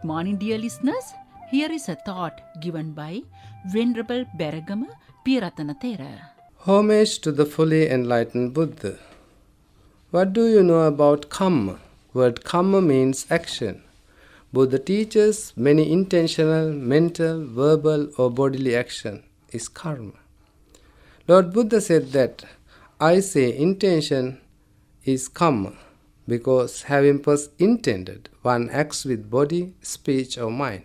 Good morning, dear listeners. Here is a thought given by Venerable Beragama Piratana Thera. Homage to the fully enlightened Buddha. What do you know about karma? Word karma means action. Buddha teaches many intentional, mental, verbal or bodily action is karma. Lord Buddha said that I say intention is karma because having first intended, one acts with body, speech or mind.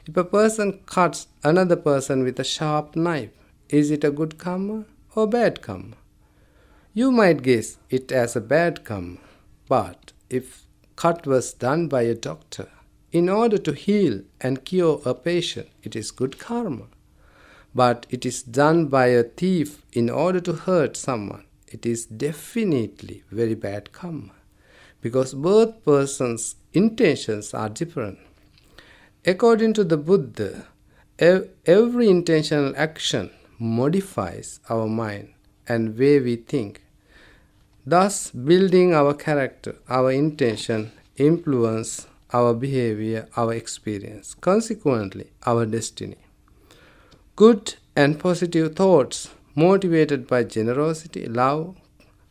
If a person cuts another person with a sharp knife, is it a good karma or bad karma? You might guess it as a bad karma, but if cut was done by a doctor in order to heal and cure a patient, it is good karma. But it is done by a thief in order to hurt someone, it is definitely very bad karma, because both persons' intentions are different. According to the Buddha, every intentional action modifies our mind and way we think, thus building our character. Our intention influence our behavior, our experience, consequently our destiny. Good and positive thoughts motivated by generosity, love,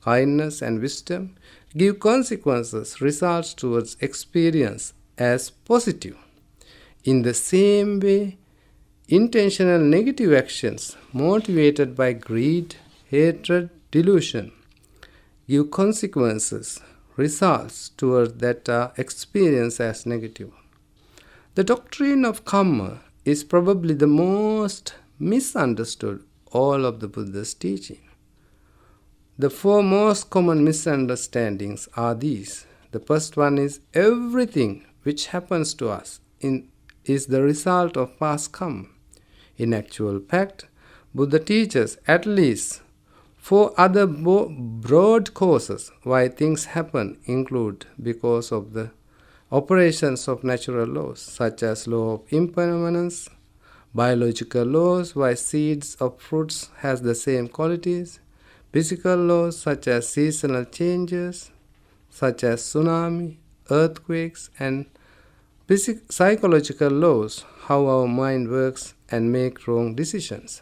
kindness and wisdom give consequences, results towards experience as positive. In the same way, intentional negative actions motivated by greed, hatred, delusion give consequences, results towards that are experienced as negative. The doctrine of karma is probably the most misunderstood all of the Buddha's teaching. The four most common misunderstandings are these. The first one is everything which happens to us is the result of past karma. In actual fact, Buddha teaches at least four other broad causes why things happen include because of the operations of natural laws, such as law of impermanence, biological laws, why seeds of fruits has the same qualities, physical laws such as seasonal changes, such as tsunami, earthquakes, and psychological laws, how our mind works and make wrong decisions.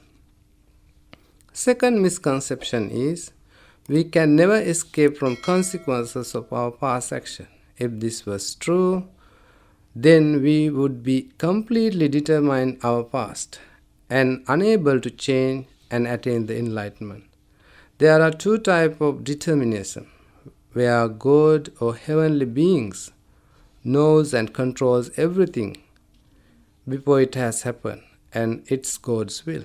Second misconception is we can never escape from consequences of our past action. If this was true, then we would be completely determined our past and unable to change and attain the enlightenment. There are two types of determinism, where God or heavenly beings knows and controls everything before it has happened, and it's God's will.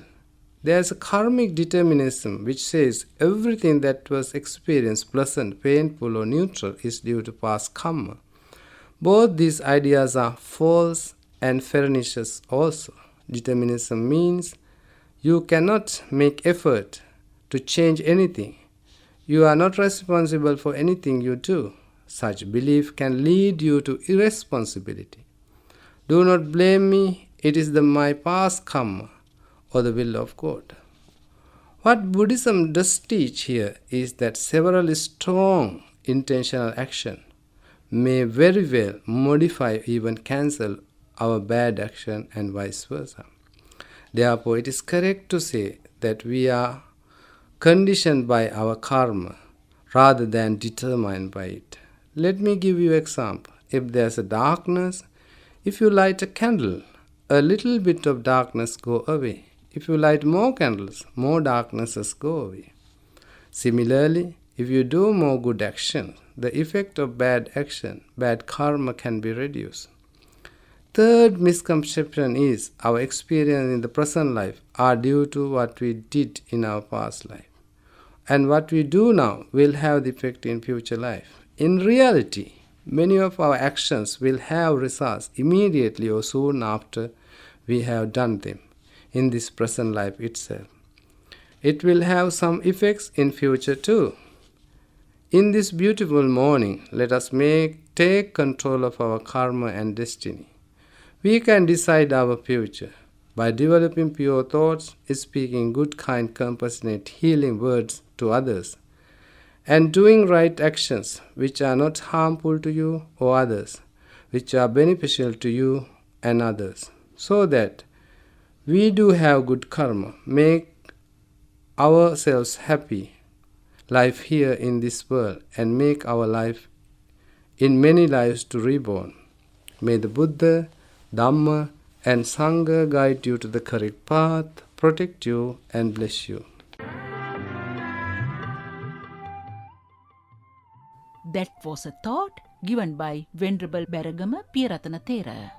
There is a karmic determinism which says everything that was experienced, pleasant, painful, or neutral, is due to past karma. Both these ideas are false and pernicious also. Determinism means you cannot make effort to change anything. You are not responsible for anything you do. Such belief can lead you to irresponsibility. Do not blame me, it is my past karma or the will of God. What Buddhism does teach here is that several strong intentional action may very well modify, even cancel our bad action and vice versa. Therefore, it is correct to say that we are conditioned by our karma rather than determined by it. Let me give you an example. If there's a darkness, if you light a candle, a little bit of darkness go away. If you light more candles, more darknesses go away. Similarly, if you do more good action, the effect of bad action, bad karma can be reduced. Third misconception is our experience in the present life are due to what we did in our past life. And what we do now will have the effect in future life. In reality, many of our actions will have results immediately or soon after we have done them in this present life itself. It will have some effects in future too. In this beautiful morning, let us take control of our karma and destiny. We can decide our future by developing pure thoughts, speaking good, kind, compassionate, healing words to others, and doing right actions which are not harmful to you or others, which are beneficial to you and others, so that we do have good karma, make ourselves happy, life here in this world, and make our life in many lives to reborn. May the Buddha, Dhamma, and Sangha guide you to the correct path, protect you, and bless you. That was a thought given by Venerable Beragama Piyaratana Thera.